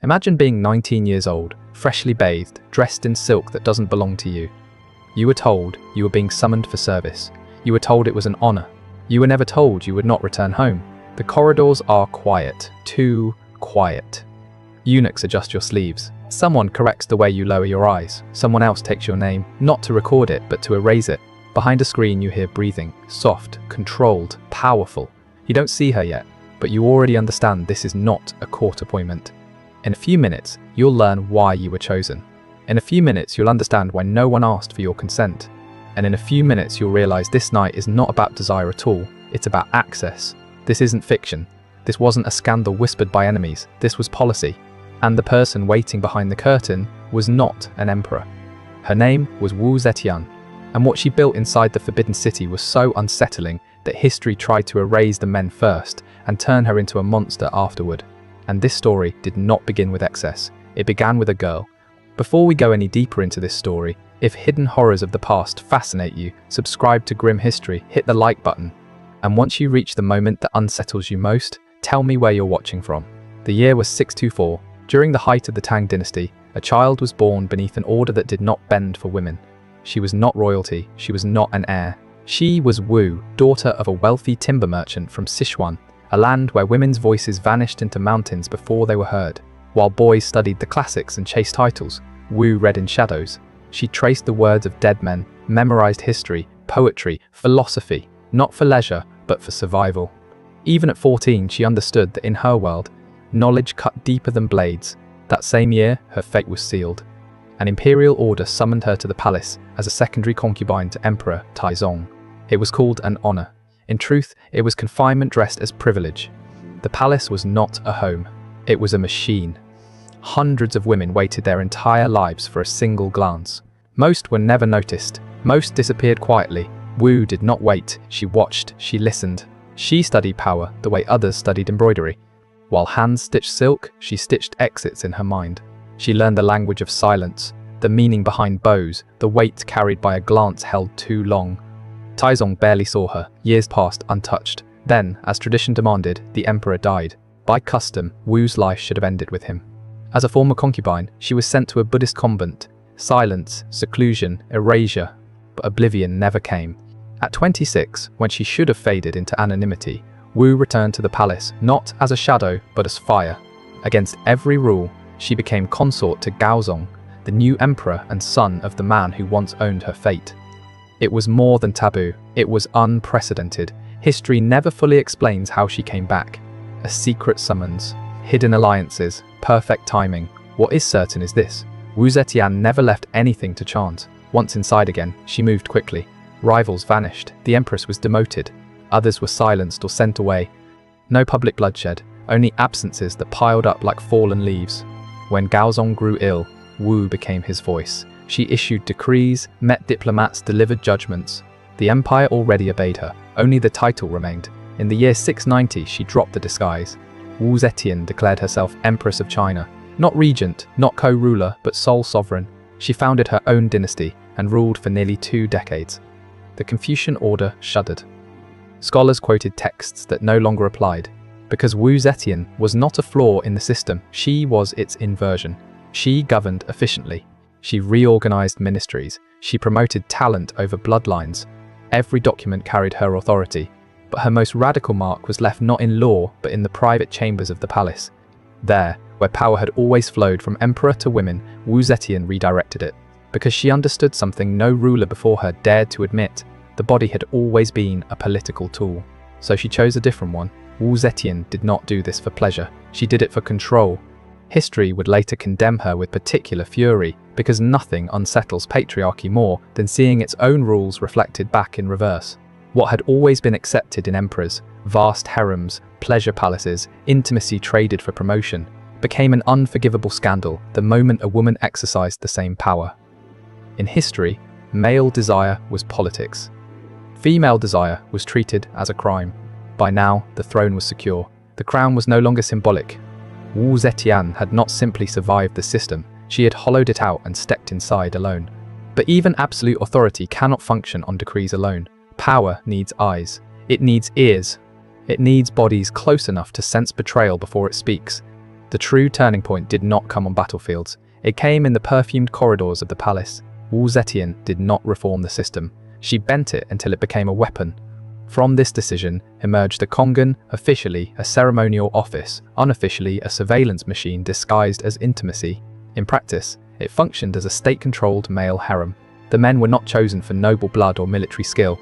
Imagine being 19 years old, freshly bathed, dressed in silk that doesn't belong to you. You were told you were being summoned for service. You were told it was an honor. You were never told you would not return home. The corridors are quiet, too quiet. Eunuchs adjust your sleeves. Someone corrects the way you lower your eyes. Someone else takes your name, not to record it, but to erase it. Behind a screen you hear breathing, soft, controlled, powerful. You don't see her yet, but you already understand this is not a court appointment. In a few minutes, you'll learn why you were chosen. In a few minutes, you'll understand why no one asked for your consent. And in a few minutes, you'll realize this night is not about desire at all. It's about access. This isn't fiction. This wasn't a scandal whispered by enemies. This was policy. And the person waiting behind the curtain was not an emperor. Her name was Zetian, and what she built inside the Forbidden City was so unsettling that history tried to erase the men first and turn her into a monster afterward. And this story did not begin with excess. It began with a girl. Before we go any deeper into this story, if hidden horrors of the past fascinate you, subscribe to Grim History, hit the like button. And once you reach the moment that unsettles you most, tell me where you're watching from. The year was 624. During the height of the Tang dynasty, a child was born beneath an order that did not bend for women. She was not royalty, she was not an heir. She was Wu, daughter of a wealthy timber merchant from Sichuan, a land where women's voices vanished into mountains before they were heard. While boys studied the classics and chased titles, Wu read in shadows. She traced the words of dead men, memorized history, poetry, philosophy, not for leisure, but for survival. Even at 14, she understood that in her world, knowledge cut deeper than blades. That same year, her fate was sealed. An imperial order summoned her to the palace as a secondary concubine to Emperor Taizong. It was called an honor. In truth, it was confinement dressed as privilege. The palace was not a home. It was a machine. Hundreds of women waited their entire lives for a single glance. Most were never noticed. Most disappeared quietly. Wu did not wait. She watched. She listened. She studied power the way others studied embroidery. While hands stitched silk, she stitched exits in her mind. She learned the language of silence, the meaning behind bows, the weight carried by a glance held too long. Taizong barely saw her. Years passed untouched. Then, as tradition demanded, the emperor died. By custom, Wu's life should have ended with him. As a former concubine, she was sent to a Buddhist convent. Silence, seclusion, erasure, but oblivion never came. At 26, when she should have faded into anonymity, Wu returned to the palace, not as a shadow, but as fire. Against every rule, she became consort to Gaozong, the new emperor and son of the man who once owned her fate. It was more than taboo, it was unprecedented. History never fully explains how she came back. A secret summons, hidden alliances, perfect timing. What is certain is this: Wu Zetian never left anything to chance. Once inside again, she moved quickly. Rivals vanished, the empress was demoted. Others were silenced or sent away. No public bloodshed, only absences that piled up like fallen leaves. When Gaozong grew ill, Wu became his voice. She issued decrees, met diplomats, delivered judgments. The empire already obeyed her, only the title remained. In the year 690, she dropped the disguise. Wu Zetian declared herself Empress of China. Not regent, not co-ruler, but sole sovereign. She founded her own dynasty and ruled for nearly 2 decades. The Confucian order shuddered. Scholars quoted texts that no longer applied. Because Wu Zetian was not a flaw in the system, she was its inversion. She governed efficiently. She reorganized ministries. She promoted talent over bloodlines. Every document carried her authority. But her most radical mark was left not in law, but in the private chambers of the palace. There, where power had always flowed from emperor to women, Wu Zetian redirected it. Because she understood something no ruler before her dared to admit: the body had always been a political tool. So she chose a different one. Wu Zetian did not do this for pleasure. She did it for control. History would later condemn her with particular fury, because nothing unsettles patriarchy more than seeing its own rules reflected back in reverse. What had always been accepted in emperors, vast harems, pleasure palaces, intimacy traded for promotion, became an unforgivable scandal the moment a woman exercised the same power. In history, male desire was politics. Female desire was treated as a crime. By now, the throne was secure. The crown was no longer symbolic. Wu Zetian had not simply survived the system, she had hollowed it out and stepped inside alone. But even absolute authority cannot function on decrees alone. Power needs eyes. It needs ears. It needs bodies close enough to sense betrayal before it speaks. The true turning point did not come on battlefields. It came in the perfumed corridors of the palace. Wu Zetian did not reform the system. She bent it until it became a weapon. From this decision emerged the Kongan, officially a ceremonial office, unofficially a surveillance machine disguised as intimacy. In practice, it functioned as a state-controlled male harem. The men were not chosen for noble blood or military skill.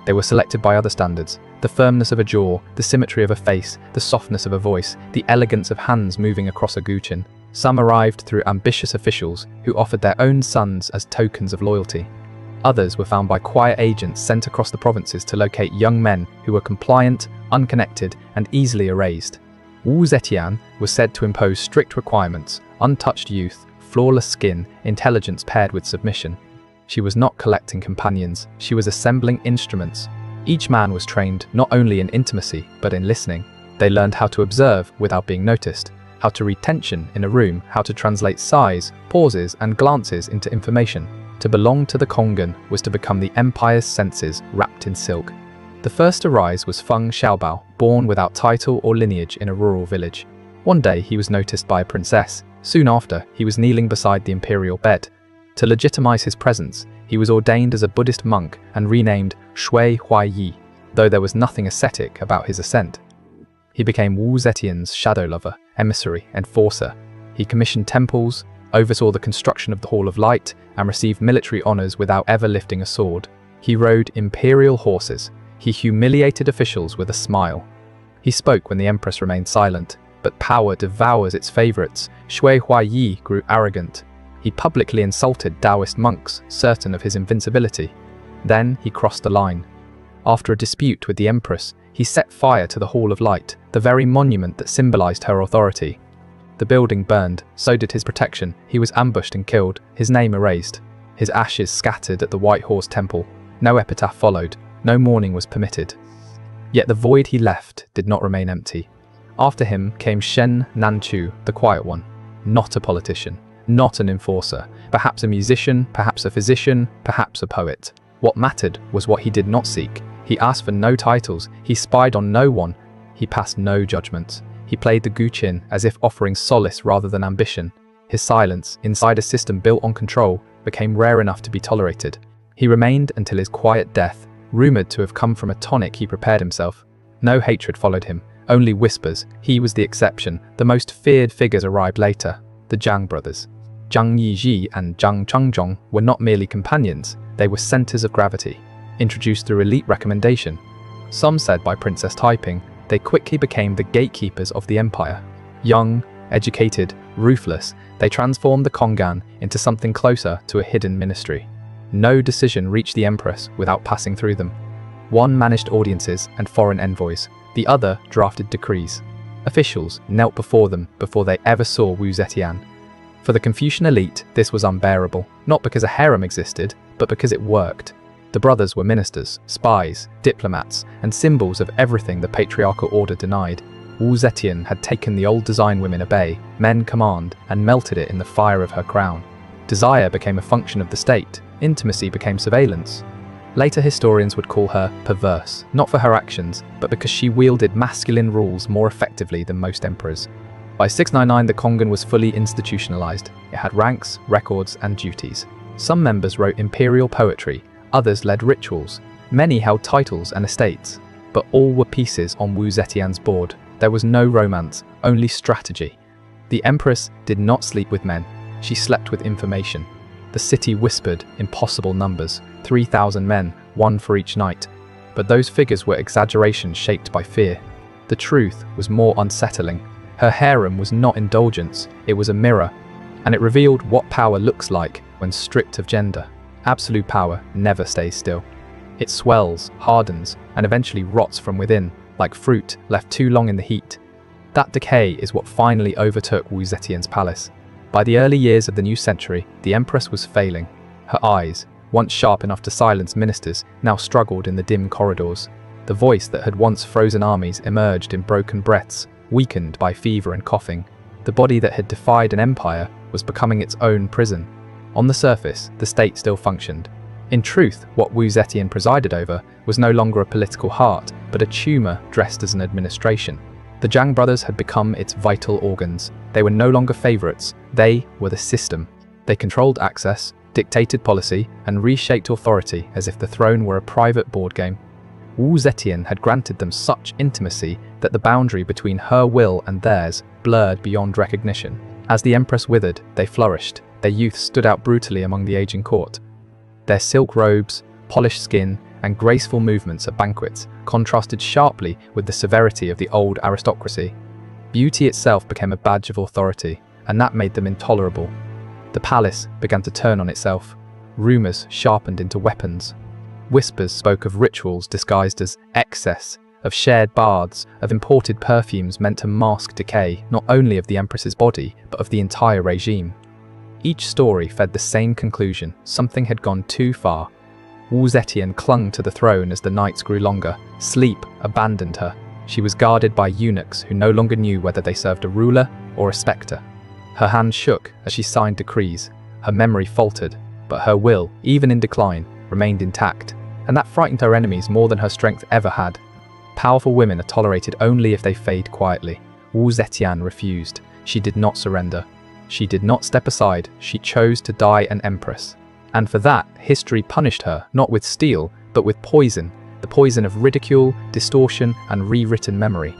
They were selected by other standards: the firmness of a jaw, the symmetry of a face, the softness of a voice, the elegance of hands moving across a guqin. Some arrived through ambitious officials who offered their own sons as tokens of loyalty. Others were found by quiet agents sent across the provinces to locate young men who were compliant, unconnected, and easily erased. Wu Zetian was said to impose strict requirements: untouched youth, flawless skin, intelligence paired with submission. She was not collecting companions, she was assembling instruments. Each man was trained not only in intimacy, but in listening. They learned how to observe without being noticed, how to read tension in a room, how to translate sighs, pauses, and glances into information. To belong to the Kongan was to become the empire's senses wrapped in silk. The first to rise was Feng Xiaobao, born without title or lineage in a rural village. One day he was noticed by a princess. Soon after, he was kneeling beside the imperial bed. To legitimize his presence, he was ordained as a Buddhist monk and renamed Shui Huaiyi, though there was nothing ascetic about his ascent. He became Wu Zetian's shadow lover, emissary, enforcer. He commissioned temples, oversaw the construction of the Hall of Light, and received military honors without ever lifting a sword. He rode imperial horses. He humiliated officials with a smile. He spoke when the empress remained silent, but power devours its favorites. Shui Huaiyi grew arrogant. He publicly insulted Taoist monks, certain of his invincibility. Then he crossed the line. After a dispute with the empress, he set fire to the Hall of Light, the very monument that symbolized her authority. The building burned, so did his protection. He was ambushed and killed, his name erased. His ashes scattered at the White Horse Temple. No epitaph followed, no mourning was permitted. Yet the void he left did not remain empty. After him came Shen Nanchu, the quiet one. Not a politician, not an enforcer, perhaps a musician, perhaps a physician, perhaps a poet. What mattered was what he did not seek. He asked for no titles, he spied on no one, he passed no judgments. He played the guqin as if offering solace rather than ambition. His silence, inside a system built on control, became rare enough to be tolerated. He remained until his quiet death, rumored to have come from a tonic he prepared himself. No hatred followed him, only whispers. He was the exception. The most feared figures arrived later, the Zhang brothers. Zhang Yizhi and Zhang Chengzhong were not merely companions, they were centers of gravity, introduced through elite recommendation. Some said by Princess Taiping, they quickly became the gatekeepers of the empire. Young, educated, ruthless, they transformed the Kongan into something closer to a hidden ministry. No decision reached the empress without passing through them. One managed audiences and foreign envoys, the other drafted decrees. Officials knelt before them before they ever saw Wu Zetian. For the Confucian elite, this was unbearable, not because a harem existed, but because it worked. The brothers were ministers, spies, diplomats, and symbols of everything the patriarchal order denied. Wu Zetian had taken the old design women obey, men command, and melted it in the fire of her crown. Desire became a function of the state, intimacy became surveillance. Later historians would call her perverse, not for her actions, but because she wielded masculine rules more effectively than most emperors. By 699, the Kongan was fully institutionalized. It had ranks, records, and duties. Some members wrote imperial poetry, others led rituals. Many held titles and estates, but all were pieces on Wu Zetian's board. There was no romance, only strategy. The empress did not sleep with men. She slept with information. The city whispered impossible numbers, 3,000 men, one for each night. But those figures were exaggerations shaped by fear. The truth was more unsettling. Her harem was not indulgence, it was a mirror, and it revealed what power looks like when stripped of gender. Absolute power never stays still. It swells, hardens, and eventually rots from within, like fruit left too long in the heat. That decay is what finally overtook Wu Zetian's palace. By the early years of the new century, the empress was failing. Her eyes, once sharp enough to silence ministers, now struggled in the dim corridors. The voice that had once frozen armies emerged in broken breaths, weakened by fever and coughing. The body that had defied an empire was becoming its own prison. On the surface, the state still functioned. In truth, what Wu Zetian presided over was no longer a political heart, but a tumor dressed as an administration. The Zhang brothers had become its vital organs. They were no longer favorites, they were the system. They controlled access, dictated policy, and reshaped authority as if the throne were a private board game. Wu Zetian had granted them such intimacy that the boundary between her will and theirs blurred beyond recognition. As the empress withered, they flourished. Their youth stood out brutally among the aging court. Their silk robes, polished skin, and graceful movements at banquets contrasted sharply with the severity of the old aristocracy. Beauty itself became a badge of authority, and that made them intolerable. The palace began to turn on itself. Rumors sharpened into weapons. Whispers spoke of rituals disguised as excess, of shared baths, of imported perfumes meant to mask decay, not only of the empress's body, but of the entire regime. Each story fed the same conclusion: something had gone too far. Wu Zetian clung to the throne as the nights grew longer. Sleep abandoned her. She was guarded by eunuchs who no longer knew whether they served a ruler or a spectre. Her hands shook as she signed decrees. Her memory faltered, but her will, even in decline, remained intact, and that frightened her enemies more than her strength ever had. Powerful women are tolerated only if they fade quietly. Wu Zetian refused. She did not surrender. She did not step aside. She chose to die an empress. And for that, history punished her, not with steel, but with poison, the poison of ridicule, distortion, and rewritten memory.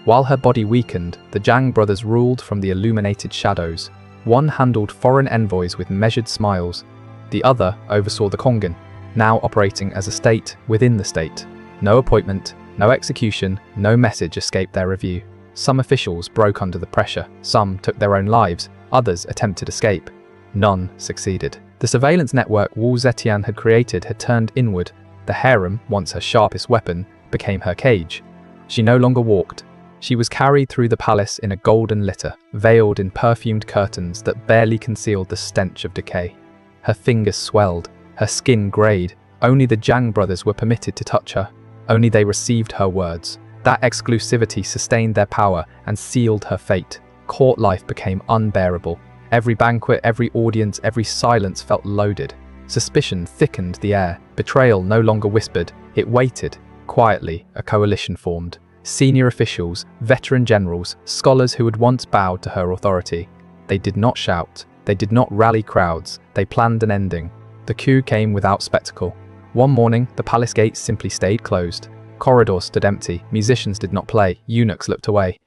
While her body weakened, the Zhang brothers ruled from the illuminated shadows. One handled foreign envoys with measured smiles. The other oversaw the Kongan, now operating as a state within the state. No appointment, no execution, no message escaped their review. Some officials broke under the pressure, some took their own lives, others attempted escape. None succeeded. The surveillance network Wu Zetian had created had turned inward. The harem, once her sharpest weapon, became her cage. She no longer walked. She was carried through the palace in a golden litter, veiled in perfumed curtains that barely concealed the stench of decay. Her fingers swelled, her skin greyed. Only the Zhang brothers were permitted to touch her. Only they received her words. That exclusivity sustained their power and sealed her fate. Court life became unbearable. Every banquet, every audience, every silence felt loaded. Suspicion thickened the air. Betrayal no longer whispered. It waited. Quietly, a coalition formed. Senior officials, veteran generals, scholars who had once bowed to her authority. They did not shout. They did not rally crowds. They planned an ending. The coup came without spectacle. One morning, the palace gates simply stayed closed. Corridors stood empty. Musicians did not play. Eunuchs looked away.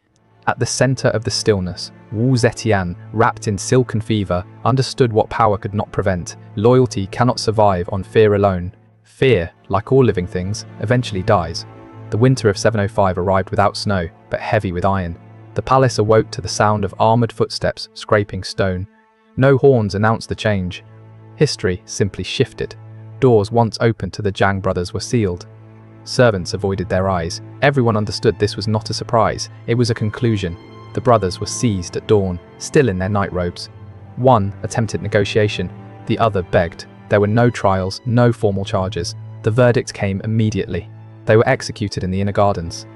At the center of the stillness, Wu Zetian, wrapped in silken fever, understood what power could not prevent. Loyalty cannot survive on fear alone. Fear, like all living things, eventually dies. The winter of 705 arrived without snow, but heavy with iron. The palace awoke to the sound of armored footsteps scraping stone. No horns announced the change. History simply shifted. Doors once open to the Zhang brothers were sealed. Servants avoided their eyes. Everyone understood this was not a surprise. It was a conclusion. The brothers were seized at dawn, still in their night robes. One attempted negotiation. The other begged. There were no trials, no formal charges. The verdict came immediately. They were executed in the inner gardens.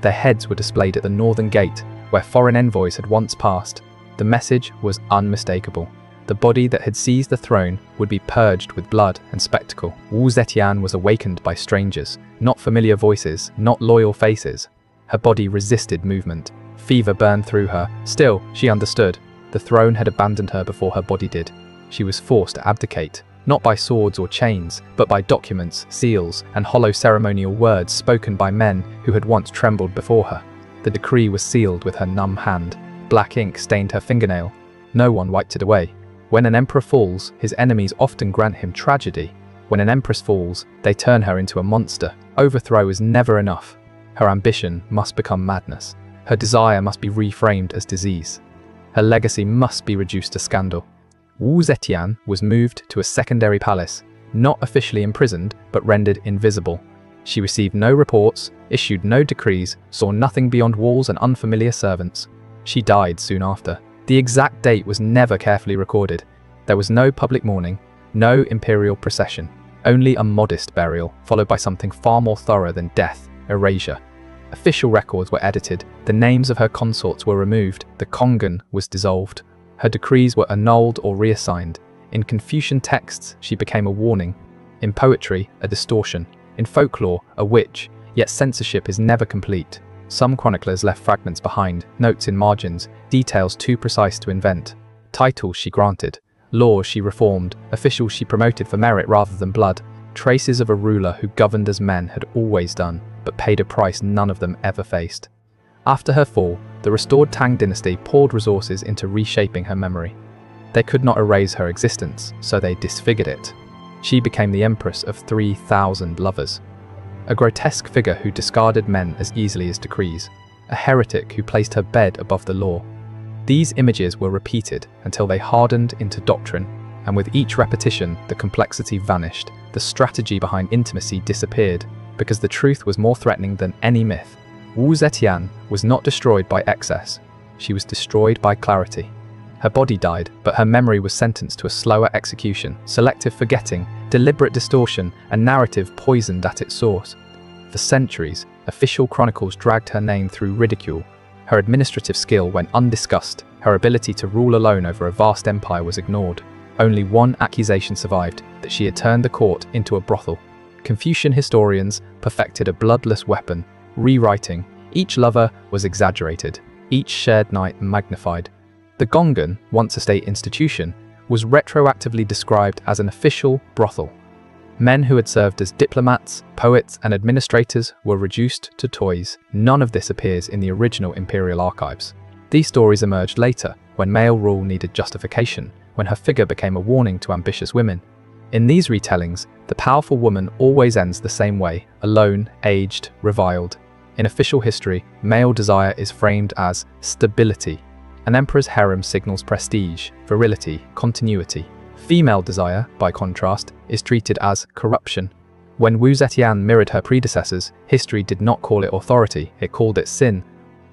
Their heads were displayed at the northern gate, where foreign envoys had once passed. The message was unmistakable. The body that had seized the throne would be purged with blood and spectacle. Wu Zetian was awakened by strangers, not familiar voices, not loyal faces. Her body resisted movement. Fever burned through her. Still, she understood. The throne had abandoned her before her body did. She was forced to abdicate, not by swords or chains, but by documents, seals, and hollow ceremonial words spoken by men who had once trembled before her. The decree was sealed with her numb hand. Black ink stained her fingernail. No one wiped it away. When an emperor falls, his enemies often grant him tragedy. When an empress falls, they turn her into a monster. Overthrow is never enough. Her ambition must become madness. Her desire must be reframed as disease. Her legacy must be reduced to scandal. Wu Zetian was moved to a secondary palace, not officially imprisoned, but rendered invisible. She received no reports, issued no decrees, saw nothing beyond walls and unfamiliar servants. She died soon after. The exact date was never carefully recorded. There was no public mourning, no imperial procession, only a modest burial, followed by something far more thorough than death: erasure. Official records were edited, the names of her consorts were removed, the Kongan was dissolved. Her decrees were annulled or reassigned. In Confucian texts, she became a warning. In poetry, a distortion. In folklore, a witch. Yet censorship is never complete. Some chroniclers left fragments behind, notes in margins, details too precise to invent. Titles she granted, laws she reformed, officials she promoted for merit rather than blood, traces of a ruler who governed as men had always done, but paid a price none of them ever faced. After her fall, the restored Tang dynasty poured resources into reshaping her memory. They could not erase her existence, so they disfigured it. She became the empress of 3,000 lovers. A grotesque figure who discarded men as easily as decrees. A heretic who placed her bed above the law. These images were repeated until they hardened into doctrine, and with each repetition, the complexity vanished, the strategy behind intimacy disappeared, because the truth was more threatening than any myth. Wu Zetian was not destroyed by excess. She was destroyed by clarity. Her body died, but her memory was sentenced to a slower execution, selective forgetting, deliberate distortion, and narrative poisoned at its source. For centuries, official chronicles dragged her name through ridicule. Her administrative skill went undiscussed. Her ability to rule alone over a vast empire was ignored. Only one accusation survived, that she had turned the court into a brothel. Confucian historians perfected a bloodless weapon, rewriting. Each lover was exaggerated, each shared night magnified. The Gongan, once a state institution, was retroactively described as an official brothel. Men who had served as diplomats, poets, and administrators were reduced to toys. None of this appears in the original imperial archives. These stories emerged later, when male rule needed justification, when her figure became a warning to ambitious women. In these retellings, the powerful woman always ends the same way, alone, aged, reviled. In official history, male desire is framed as stability. An emperor's harem signals prestige, virility, continuity. Female desire, by contrast, is treated as corruption. When Wu Zetian mirrored her predecessors, history did not call it authority, it called it sin.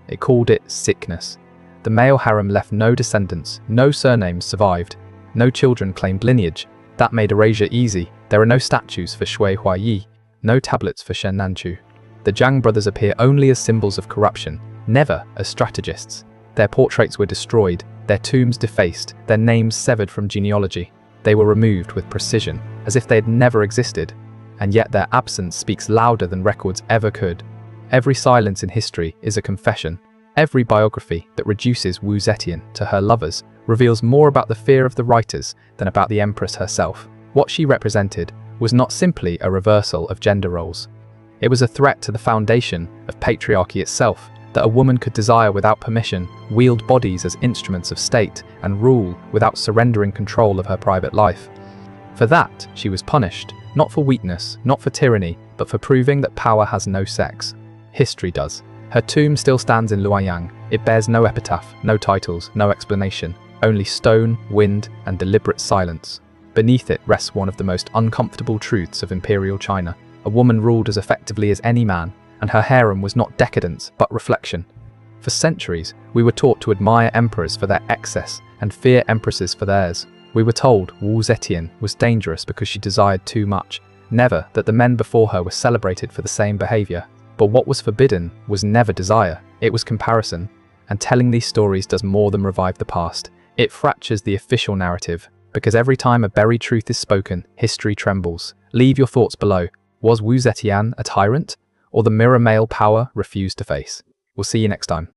It called it sickness. The male harem left no descendants, no surnames survived, no children claimed lineage. That made erasure easy. There are no statues for Shui Huayi, no tablets for Shen Nanchu. The Zhang brothers appear only as symbols of corruption, never as strategists. Their portraits were destroyed, their tombs defaced, their names severed from genealogy. They were removed with precision, as if they had never existed, and yet their absence speaks louder than records ever could. Every silence in history is a confession. Every biography that reduces Wu Zetian to her lovers reveals more about the fear of the writers than about the empress herself. What she represented was not simply a reversal of gender roles. It was a threat to the foundation of patriarchy itself, that a woman could desire without permission, wield bodies as instruments of state, and rule without surrendering control of her private life. For that, she was punished, not for weakness, not for tyranny, but for proving that power has no sex. History does. Her tomb still stands in Luoyang. It bears no epitaph, no titles, no explanation, only stone, wind, and deliberate silence. Beneath it rests one of the most uncomfortable truths of imperial China. A woman ruled as effectively as any man, and her harem was not decadence, but reflection. For centuries, we were taught to admire emperors for their excess and fear empresses for theirs. We were told Wu Zetian was dangerous because she desired too much, never that the men before her were celebrated for the same behavior. But what was forbidden was never desire, it was comparison. And telling these stories does more than revive the past. It fractures the official narrative, because every time a buried truth is spoken, history trembles. Leave your thoughts below. Was Wu Zetian a tyrant, or the mirror male power refused to face? We'll see you next time.